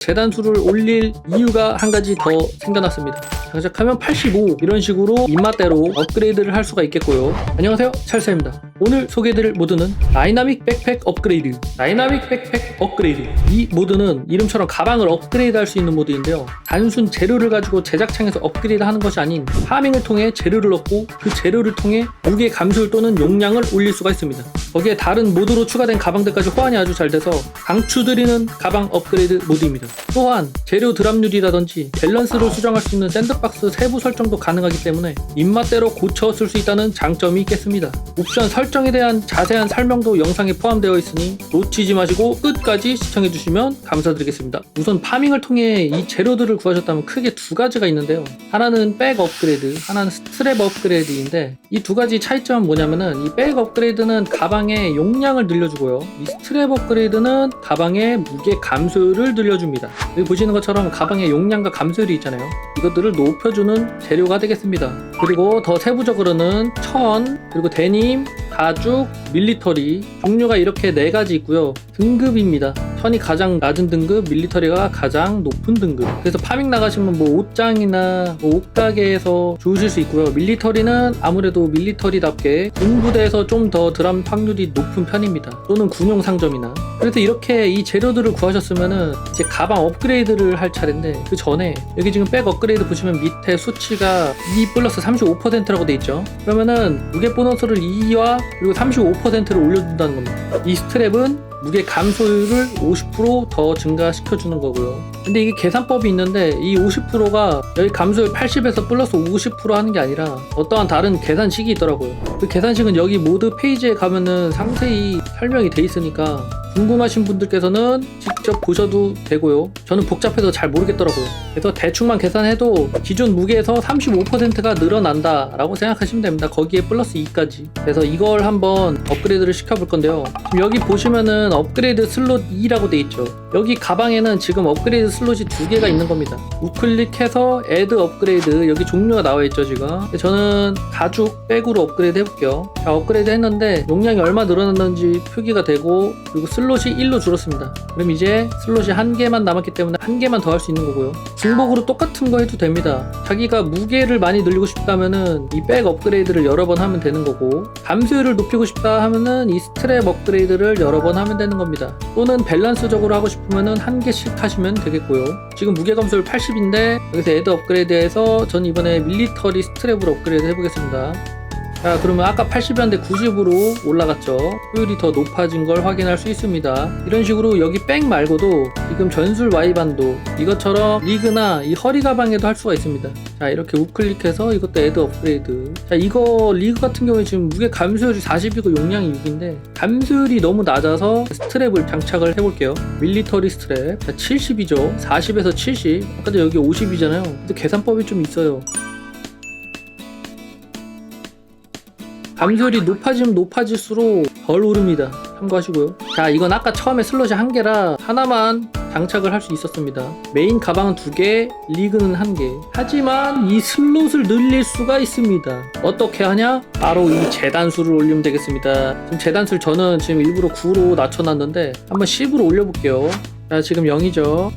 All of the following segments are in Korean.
재단수를 올릴 이유가 한 가지 더 생겨났습니다. 장착하면 85 이런 식으로 입맛대로 업그레이드를 할 수가 있겠고요. 안녕하세요, 찰스입니다. 오늘 소개해드릴 모드는 다이나믹 백팩 업그레이드. 이 모드는 이름처럼 가방을 업그레이드 할 수 있는 모드인데요, 단순 재료를 가지고 제작창에서 업그레이드 하는 것이 아닌 파밍을 통해 재료를 얻고 그 재료를 통해 무게 감술 또는 용량을 올릴 수가 있습니다. 거기에 다른 모드로 추가된 가방들까지 호환이 아주 잘 돼서 강추드리는 가방 업그레이드 모드입니다. 또한 재료 드랍률이라든지 밸런스를 수정할 수 있는 샌드박스 세부 설정도 가능하기 때문에 입맛대로 고쳐 쓸 수 있다는 장점이 있겠습니다. 옵션 설정에 대한 자세한 설명도 영상에 포함되어 있으니 놓치지 마시고 끝까지 시청해 주시면 감사드리겠습니다. 우선 파밍을 통해 이 재료들을 구하셨다면 크게 두 가지가 있는데요, 하나는 백 업그레이드, 하나는 스트랩 업그레이드인데 이 두 가지 차이점은 뭐냐면은 이 백 업그레이드는 가방의 용량을 늘려주고요, 이 스트랩 업그레이드는 가방의 무게 감소율을 늘려줍니다. 여기 보시는 것처럼 가방의 용량과 감소율이 있잖아요. 이것들을 높여주는 재료가 되겠습니다. 그리고 더 세부적으로는 천, 그리고 데님, 가죽, 밀리터리 종류가 이렇게 4가지 있고요. 등급입니다. 천이 가장 낮은 등급, 밀리터리가 가장 높은 등급. 그래서 파밍 나가시면 뭐 옷장이나 뭐 옷가게에서 주우실 수 있고요. 밀리터리는 아무래도 밀리터리답게 군부대에서 좀 더 드랍 확률이 높은 편입니다. 또는 군용 상점이나. 그래서 이렇게 이 재료들을 구하셨으면은 이제 가방 업그레이드를 할 차례인데, 그 전에 여기 지금 백 업그레이드 보시면 밑에 수치가 2 플러스 35%라고 돼 있죠. 그러면은 무게 보너스를 2와 그리고 35%를 올려준다는 겁니다. 이 스트랩은 무게 감소율을 50% 더 증가시켜주는 거고요. 근데 이게 계산법이 있는데 이 50%가 여기 감소율 80에서 플러스 50% 하는 게 아니라 어떠한 다른 계산식이 있더라고요. 그 계산식은 여기 모드 페이지에 가면은 상세히 설명이 돼 있으니까 궁금하신 분들께서는 직접 보셔도 되고요. 저는 복잡해서 잘 모르겠더라고요. 그래서 대충만 계산해도 기존 무게에서 35%가 늘어난다 라고 생각하시면 됩니다. 거기에 플러스 2까지. 그래서 이걸 한번 업그레이드를 시켜볼 건데요, 지금 여기 보시면은 업그레이드 슬롯 2라고 돼 있죠. 여기 가방에는 지금 업그레이드 슬롯이 2개가 있는 겁니다. 우클릭해서 애드 업그레이드, 여기 종류가 나와 있죠. 지금 저는 가죽 백으로 업그레이드 해볼게요. 자, 업그레이드 했는데 용량이 얼마 늘어났는지 표기가 되고, 그리고 슬롯이 1로 줄었습니다. 그럼 이제 슬롯이 1개만 남았기 때문에 1개만 더 할 수 있는 거고요. 중복으로 똑같은 거 해도 됩니다. 자기가 무게를 많이 늘리고 싶다면은 이 백 업그레이드를 여러 번 하면 되는 거고, 감소율을 높이고 싶다 하면은 이 스트랩 업그레이드를 여러 번 하면 되는 겁니다. 또는 밸런스적으로 하고 싶으면은 1개씩 하시면 되겠고요. 지금 무게 감소율 80인데 여기서 애드 업그레이드해서 전 이번에 밀리터리 스트랩으로 업그레이드 해보겠습니다. 자, 그러면 아까 80이었는데 90으로 올라갔죠. 효율이 더 높아진 걸 확인할 수 있습니다. 이런 식으로 여기 백 말고도 지금 전술 Y반도 이것처럼 리그나 이 허리 가방에도 할 수가 있습니다. 자, 이렇게 우클릭해서 이것도 애드 업그레이드. 자, 이거 리그 같은 경우에 지금 무게 감소율이 40이고 용량이 6인데 감소율이 너무 낮아서 스트랩을 장착을 해볼게요. 밀리터리 스트랩. 자, 70이죠. 40에서 70. 아까 여기 50이잖아요. 근데 계산법이 좀 있어요. 감소율이 높아지면 높아질수록 덜 오릅니다. 참고하시고요. 자, 이건 아까 처음에 슬롯이 1개라 하나만 장착을 할 수 있었습니다. 메인 가방은 2개, 리그는 1개. 하지만 이 슬롯을 늘릴 수가 있습니다. 어떻게 하냐? 바로 이 재단수를 올리면 되겠습니다. 지금 재단수를 저는 지금 일부러 9로 낮춰놨는데 한번 10으로 올려볼게요. 자, 지금 0이죠.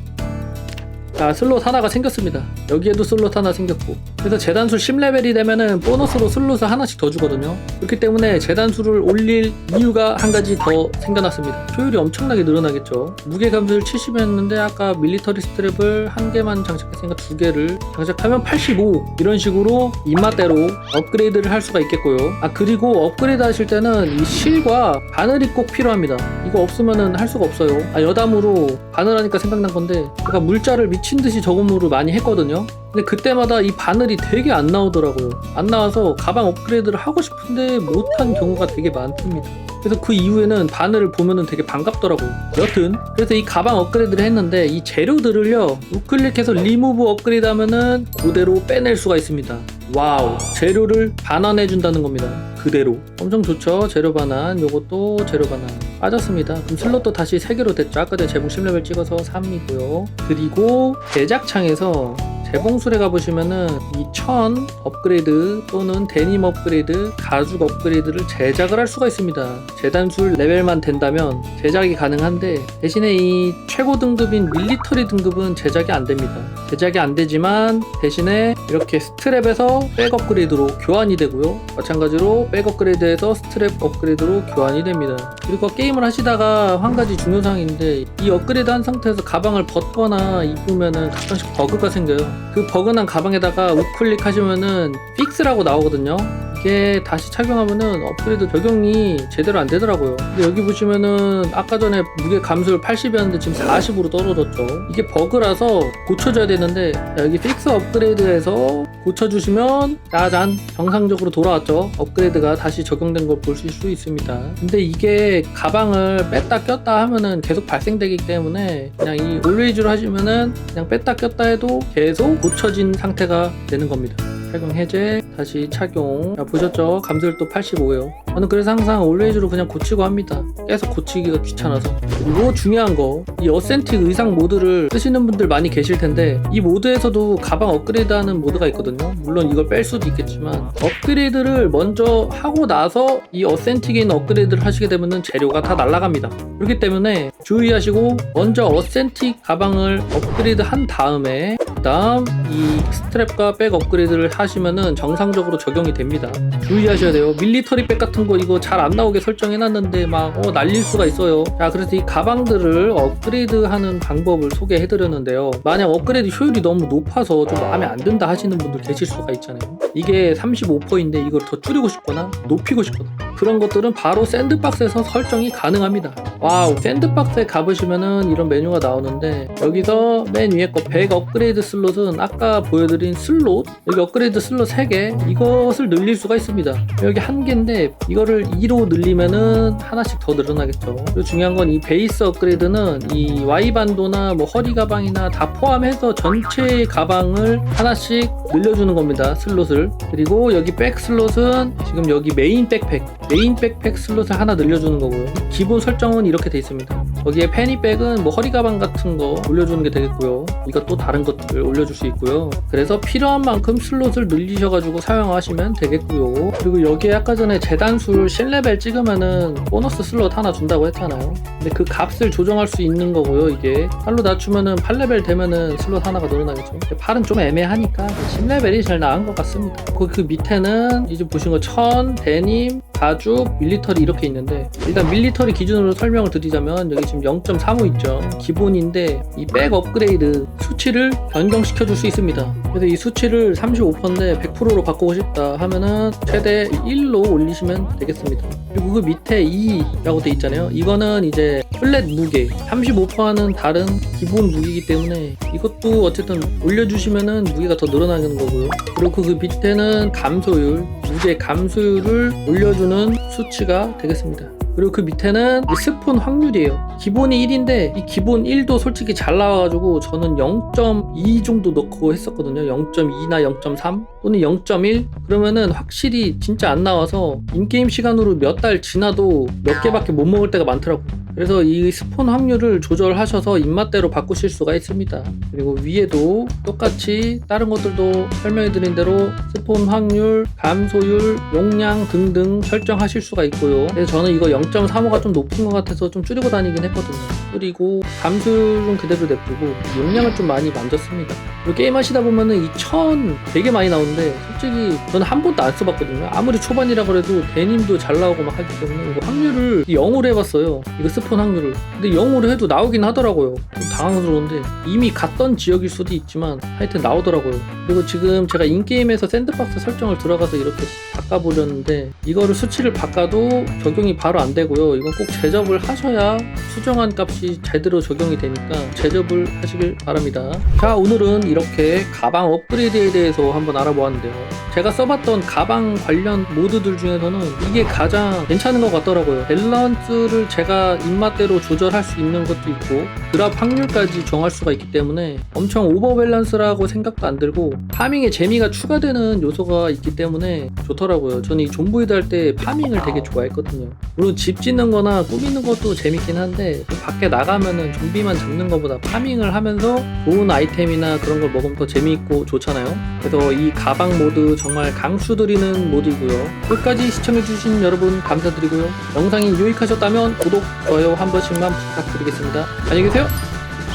자, 슬롯 하나가 생겼습니다. 여기에도 슬롯 하나 생겼고. 그래서 재단수 10레벨이 되면은 보너스로 슬롯을 하나씩 더 주거든요. 그렇기 때문에 재단수를 올릴 이유가 한 가지 더 생겨났습니다. 효율이 엄청나게 늘어나겠죠. 무게 감소율 70이었는데 아까 밀리터리 스트랩을 1개만 장착했으니까 2개를 장착하면 85 이런 식으로 입맛대로 업그레이드를 할 수가 있겠고요. 아, 그리고 업그레이드 하실 때는 이 실과 바늘이 꼭 필요합니다. 이거 없으면은 할 수가 없어요. 아, 여담으로 바늘 하니까 생각난 건데 제가 물자를 미친듯이 저금으로 많이 했거든요. 근데 그때마다 이 바늘이 되게 안 나오더라고요. 안 나와서 가방 업그레이드를 하고 싶은데 못한 경우가 되게 많답니다. 그래서 그 이후에는 바늘을 보면은 되게 반갑더라고요. 여튼 그래서 이 가방 업그레이드를 했는데 이 재료들을요, 우클릭해서 리무브 업그레이드 하면은 그대로 빼낼 수가 있습니다. 와우, 재료를 반환해 준다는 겁니다. 그대로 엄청 좋죠. 재료 반환, 요것도 재료 반환 빠졌습니다. 그럼 슬롯도 다시 3개로 됐죠. 아까 전에 제공 10레벨 찍어서 3이고요. 그리고 제작창에서 재봉술에 가보시면은 이 천 업그레이드 또는 데님 업그레이드, 가죽 업그레이드를 제작을 할 수가 있습니다. 재단술 레벨만 된다면 제작이 가능한데 대신에 이 최고 등급인 밀리터리 등급은 제작이 안 됩니다. 제작이 안 되지만 대신에 이렇게 스트랩에서 백 업그레이드로 교환이 되고요. 마찬가지로 백 업그레이드에서 스트랩 업그레이드로 교환이 됩니다. 그리고 게임을 하시다가 한 가지 중요사항인데 이 업그레이드 한 상태에서 가방을 벗거나 입으면은 가끔씩 버그가 생겨요. 그 버그난 가방에다가 우클릭 하시면은 픽스라고 나오거든요. 이게 다시 착용하면은 업그레이드 적용이 제대로 안 되더라고요. 근데 여기 보시면은 아까 전에 무게 감소율 80이었는데 지금 40으로 떨어졌죠. 이게 버그라서 고쳐줘야 되는데 여기 픽스 업그레이드에서 고쳐주시면 짜잔 정상적으로 돌아왔죠. 업그레이드가 다시 적용된 걸 보실 수 있습니다. 근데 이게 가방을 뺐다 꼈다 하면은 계속 발생되기 때문에 그냥 이 올웨이즈로 하시면은 그냥 뺐다 꼈다 해도 계속 고쳐진 상태가 되는 겁니다. 착용 해제, 다시 착용. 자, 보셨죠? 감소율도 85예요. 저는 그래서 항상 올웨이즈로 그냥 고치고 합니다. 계속 고치기가 귀찮아서. 그리고 중요한 거, 이 어센틱 의상 모드를 쓰시는 분들 많이 계실 텐데 이 모드에서도 가방 업그레이드하는 모드가 있거든요. 물론 이걸 뺄 수도 있겠지만 업그레이드를 먼저 하고 나서 이 어센틱에 있는 업그레이드를 하시게 되면 재료가 다 날아갑니다. 그렇기 때문에 주의하시고 먼저 어센틱 가방을 업그레이드 한 다음에 그다음 이 스트랩과 백 업그레이드를 하시면은 정상적으로 적용이 됩니다. 주의하셔야 돼요. 밀리터리 백 같은 거 이거 잘 안 나오게 설정해놨는데 막 날릴 수가 있어요. 자, 그래서 이 가방들을 업그레이드하는 방법을 소개해드렸는데요. 만약 업그레이드 효율이 너무 높아서 좀 마음에 안 든다 하시는 분들 계실 수가 있잖아요. 이게 35%인데 이걸 더 줄이고 싶거나 높이고 싶거나 그런 것들은 바로 샌드박스에서 설정이 가능합니다. 와우, 샌드박스에 가보시면은 이런 메뉴가 나오는데 여기서 맨 위에 거 100 업그레이드 슬롯은 아까 보여드린 슬롯, 여기 업그레이드 슬롯 3개 이것을 늘릴 수가 있습니다. 여기 1개인데 이거를 2로 늘리면은 하나씩 더 늘어나겠죠. 그리고 중요한 건 이 베이스 업그레이드는 이 Y반도나 뭐 허리 가방이나 다 포함해서 전체 가방을 하나씩 늘려주는 겁니다. 슬롯을. 그리고 여기 백 슬롯은 지금 여기 메인 백팩 슬롯을 하나 늘려주는 거고요. 기본 설정은 이렇게 돼 있습니다. 거기에 패니백은 뭐 허리 가방 같은 거 올려주는 게 되겠고요. 이것도 다른 것들 올려줄 수 있고요. 그래서 필요한 만큼 슬롯을 늘리셔가지고 사용하시면 되겠고요. 그리고 여기에 아까 전에 재단술 10레벨 찍으면은 보너스 슬롯 하나 준다고 했잖아요. 근데 그 값을 조정할 수 있는 거고요. 이게 8로 낮추면은 8레벨 되면은 슬롯 하나가 늘어나겠죠. 근데 8은 좀 애매하니까 10레벨이 제일 나은 것 같습니다. 그 밑에는 이제 보신 거 천, 데님, 가죽, 밀리터리 이렇게 있는데 일단 밀리터리 기준으로 설명을 드리자면 여기 지금 0.35 있죠. 기본인데 이 백 업그레이드 수치를 변경시켜 줄 수 있습니다. 그래서 이 수치를 35%인데 100%로 바꾸고 싶다 하면은 최대 1로 올리시면 되겠습니다. 그리고 그 밑에 2라고 돼 있잖아요. 이거는 이제 플랫 무게 35%와는 다른 기본 무게이기 때문에 이것도 어쨌든 올려주시면은 무게가 더 늘어나는 거고요. 그리고 그 밑에는 감소율, 무게 감소율을 올려주는 수치가 되겠습니다. 그리고 그 밑에는 스폰 확률이에요. 기본이 1인데 이 기본 1도 솔직히 잘 나와가지고 저는 0.2 정도 넣고 했었거든요. 0.2나 0.3 또는 0.1 그러면은 확실히 진짜 안 나와서 인게임 시간으로 몇 달 지나도 몇 개밖에 못 먹을 때가 많더라고요. 그래서 이 스폰 확률을 조절하셔서 입맛대로 바꾸실 수가 있습니다. 그리고 위에도 똑같이 다른 것들도 설명해드린 대로 스폰 확률, 감소율, 용량 등등 설정하실 수가 있고요. 그래서 저는 이거 0.35가 좀 높은 것 같아서 좀 줄이고 다니긴 했거든요. 그리고 감소율은 그대로 냅두고 용량을 좀 많이 만졌습니다. 그리고 게임 하시다 보면은 이 천 되게 많이 나오는데 솔직히 저는 한 번도 안 써봤거든요. 아무리 초반이라 그래도 데님도 잘 나오고 막 하기 때문에 이거 확률을 0으로 해봤어요. 이거 스폰 확률을. 근데 0으로 해도 나오긴 하더라고요. 좀 당황스러운데 이미 갔던 지역일 수도 있지만 하여튼 나오더라고요. 그리고 지금 제가 인게임에서 샌드박스 설정을 들어가서 이렇게 바꿔보려는데 이거를 수치를 바꿔도 적용이 바로 안 되고요. 이건 꼭 제접을 하셔야 수정한 값이 제대로 적용이 되니까 제접을 하시길 바랍니다. 자, 오늘은 이렇게 가방 업그레이드에 대해서 한번 알아보았는데요. 제가 써봤던 가방 관련 모드들 중에서는 이게 가장 괜찮은 것 같더라고요. 밸런스를 제가 입맛대로 조절할 수 있는 것도 있고 드랍 확률까지 정할 수가 있기 때문에 엄청 오버밸런스라고 생각도 안 들고 파밍에 재미가 추가되는 요소가 있기 때문에 좋더라고요. 저는 이 존보이드 할 때 파밍을 되게 좋아했거든요. 물론 집 짓는 거나 꾸미는 것도 재밌긴 한데 밖에 나가면은 좀비만 잡는 것보다 파밍을 하면서 좋은 아이템이나 그런 걸 먹으면 더 재미있고 좋잖아요. 그래서 이 가방 모드 정말 강추드리는 모드이고요. 끝까지 시청해주신 여러분 감사드리고요. 영상이 유익하셨다면 구독, 좋아요 한 번씩만 부탁드리겠습니다. 안녕히 계세요.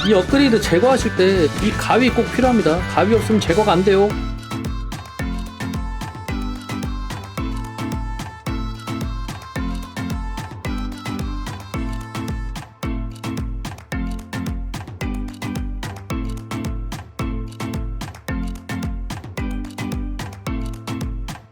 이 업그레이드 제거하실 때 이 가위 꼭 필요합니다. 가위 없으면 제거가 안 돼요.